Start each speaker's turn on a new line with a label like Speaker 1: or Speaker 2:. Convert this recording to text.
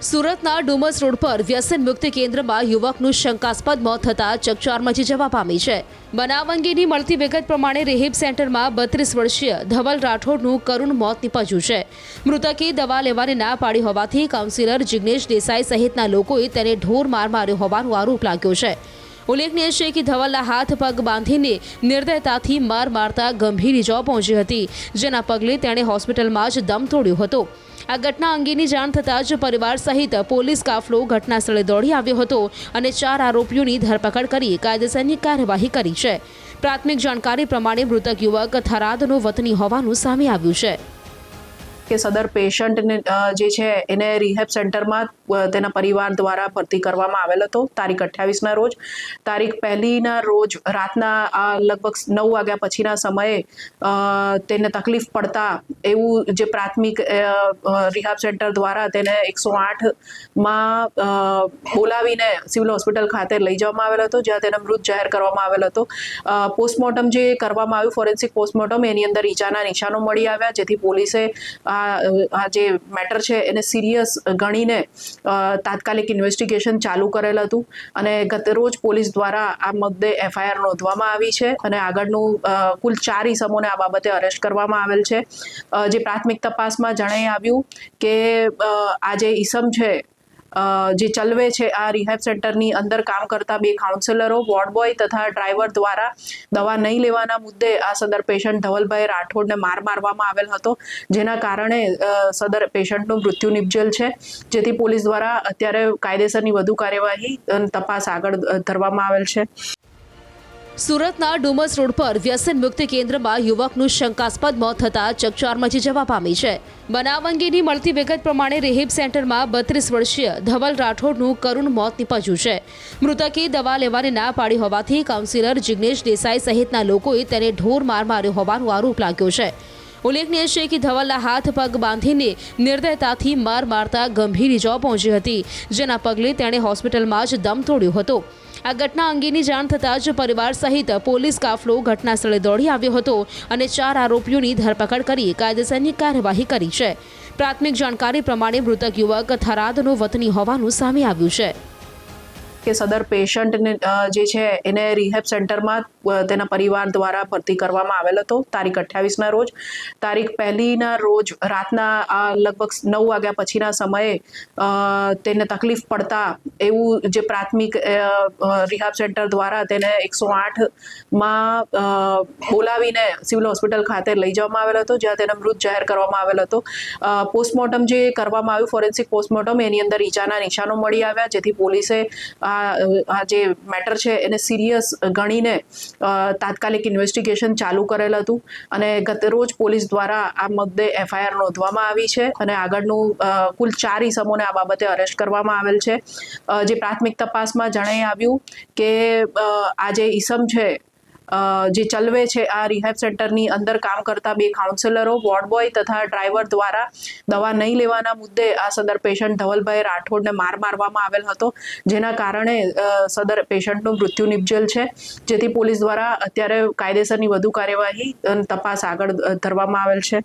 Speaker 1: સુરતના ડુમસ રોડ પર વ્યસન મુક્તિ કેન્દ્રમાં યુવકનું શંકાસ્પદ મોત થતાં ચકચાર મચી જવા પામી છે। બનાવ અંગેની મળતી વિગત પ્રમાણે રિહેબ સેન્ટરમાં 32 વર્ષીય ધવલ રાઠોડનું કરુણ મોત નીપજ્યું છે। મૃતકે દવા લેવાની ના પાડી હોવાથી કાઉન્સિલર જિગ્નેશ દેસાઈ સહિતના લોકોએ તેને ઢોર માર માર્યો હોવાનો આરોપ લાગ્યો છે। ઉલ્લેખનીય છે કે ધવલના હાથ પગ બાંધીને નિર્દયતાથી માર મારતા ગંભીર ઇજાઓ પહોંચી હતી, જેના પગલે તેણે હોસ્પિટલમાં જ દમ તોડ્યો હતો। આ ઘટના અંગેની જાણ થતાં જ પરિવાર સહિત પોલીસ કાફલો ઘટના સ્થળે દોડી આવ્યો હતો અને 4 આરોપીઓની ધરપકડ કરી કાયદેસરની કાર્યવાહી કરી છે। પ્રાથમિક જાણકારી પ્રમાણે મૃતક યુવક થરાદનો વતની હોવાનું સામે આવ્યું છે।
Speaker 2: કે સદર પેશન્ટને જે છે એને રિહેબ સેન્ટરમાં તેના પરિવાર દ્વારા ભરતી કરવામાં આવેલ હતો તારીખ 28ના રોજ। તારીખ 1ના રોજ રાતના લગભગ 9 વાગ્યા પછીના સમયે તેને તકલીફ પડતા એવું જે પ્રાથમિક રિહેબ સેન્ટર દ્વારા તેને 108માં બોલાવીને સિવિલ હોસ્પિટલ ખાતે લઈ જવામાં આવેલ હતો, જ્યાં તેને મૃત જાહેર કરવામાં આવેલ હતો। પોસ્ટમોર્ટમ જે કરવામાં આવ્યું, ફોરેન્સિક પોસ્ટમોર્ટમ, એની અંદર ઈજાના નિશાનો મળી આવ્યા, જેથી પોલીસે આ જે મેટર છે એને સિરિયસ ગણીને તાત્કાલિક ઇન્વેસ્ટિગેશન ચાલુ કરેલ હતું અને ગત રોજ પોલીસ દ્વારા આ મુદ્દે FIR નોંધવામાં આવી છે અને આગળનું કુલ 4 ઇસમોને આ બાબતે અરેસ્ટ કરવામાં આવેલ છે। જે પ્રાથમિક તપાસમાં જણાઈ આવ્યું કે આ જે ઇસમ છે જે ચલવે છે આ રિહેબ સેન્ટરની અંદર કામ કરતા 2 કાઉન્સિલરો, વોર્ડ બોય તથા ડ્રાઈવર દ્વારા દવા નહીં લેવાના મુદ્દે આ સદર પેશન્ટ ધવલભાઈ રાઠોડને માર મારવામાં આવેલ હતો, જેના કારણે સદર પેશન્ટનું મૃત્યુ નિપજેલ છે। જેથી પોલીસ દ્વારા અત્યારે કાયદેસરની વધુ કાર્યવાહી તપાસ આગળ ધરવામાં આવેલ છે।
Speaker 1: સુરતના ડુમસ રોડ પર વ્યસન મુક્તિ કેન્દ્રમાં યુવકનું શંકાસ્પદ મોત થતાં ચકચાર મચી જવા પામી છે। બનાવ અંગેની મળતી વિગત પ્રમાણે રિહેબ સેન્ટરમાં 32 વર્ષીય ધવલ રાઠોડનું કરુણ મોત નીપજ્યું છે। મૃતકે દવા લેવાની ના પાડી હોવાથી કાઉન્સિલર જિગ્નેશ દેસાઈ સહિતના લોકોએ તેને ઢોર માર માર્યો હોવાનો આરોપ લાગ્યો છે। ઉલ્લેખનીય છે કે ધવલના હાથ પગ બાંધીને નિર્દયતાથી માર મારતા ગંભીર ઇજાઓ પહોંચી હતી, જેના પગલે તેણે હોસ્પિટલમાં જ દમ તોડ્યો હતો। આ ઘટના અંગેની જાણ થતાં જ પરિવાર સહિત પોલીસ કાફલો ઘટના સ્થળે દોડી આવ્યો હતો અને 4 આરોપીઓની ધરપકડ કરી કાયદેસરની કાર્યવાહી કરી છે। પ્રાથમિક જાણકારી પ્રમાણે મૃતક યુવક થરાદનો વતની હોવાનું સામે આવ્યું છે।
Speaker 2: કે સદર પેશન્ટને જે છે એને રિહેબ સેન્ટરમાં તેના પરિવાર દ્વારા ભરતી કરવામાં આવેલ હતો તારીખ 28ના રોજ। તારીખ 1ના રોજ રાતના લગભગ 9 વાગ્યા પછીના સમયે તેને તકલીફ પડતા એવું જે પ્રાથમિક રિહેબ સેન્ટર દ્વારા તેને 108માં બોલાવીને સિવિલ હોસ્પિટલ ખાતે લઈ જવામાં આવેલ હતો, જ્યાં તેને મૃત જાહેર કરવામાં આવેલ હતો। પોસ્ટમોર્ટમ જે કરવામાં આવ્યું, ફોરેન્સિક પોસ્ટમોર્ટમ, એની અંદર ઈજાના નિશાનો મળી આવ્યા, જેથી પોલીસે આ જે મેટર છે એને સિરિયસ ગણીને તાત્કાલિક ઇન્વેસ્ટિગેશન ચાલુ કરેલ હતું અને ગત રોજ પોલીસ દ્વારા આ મુદ્દે FIR નોંધવામાં આવી છે અને આગળનું કુલ 4 ઇસમોને આ બાબતે અરેસ્ટ કરવામાં આવેલ છે। જે પ્રાથમિક તપાસમાં જણાઈ આવ્યું કે આ જે ઇસમ છે જે ચલવે છે આ રિહેબ સેન્ટરની અંદર કામ કરતા 2 કાઉન્સિલરો, વોર્ડ બોય તથા ડ્રાઈવર દ્વારા દવા નહીં લેવાના મુદ્દે આ સદર પેશન્ટ ધવલભાઈ રાઠોડને માર મારવામાં આવેલ હતો, જેના કારણે સદર પેશન્ટનું મૃત્યુ નિપજેલ છે। જેથી પોલીસ દ્વારા અત્યારે કાયદેસરની વધુ કાર્યવાહી તપાસ આગળ ધરવામાં આવેલ છે।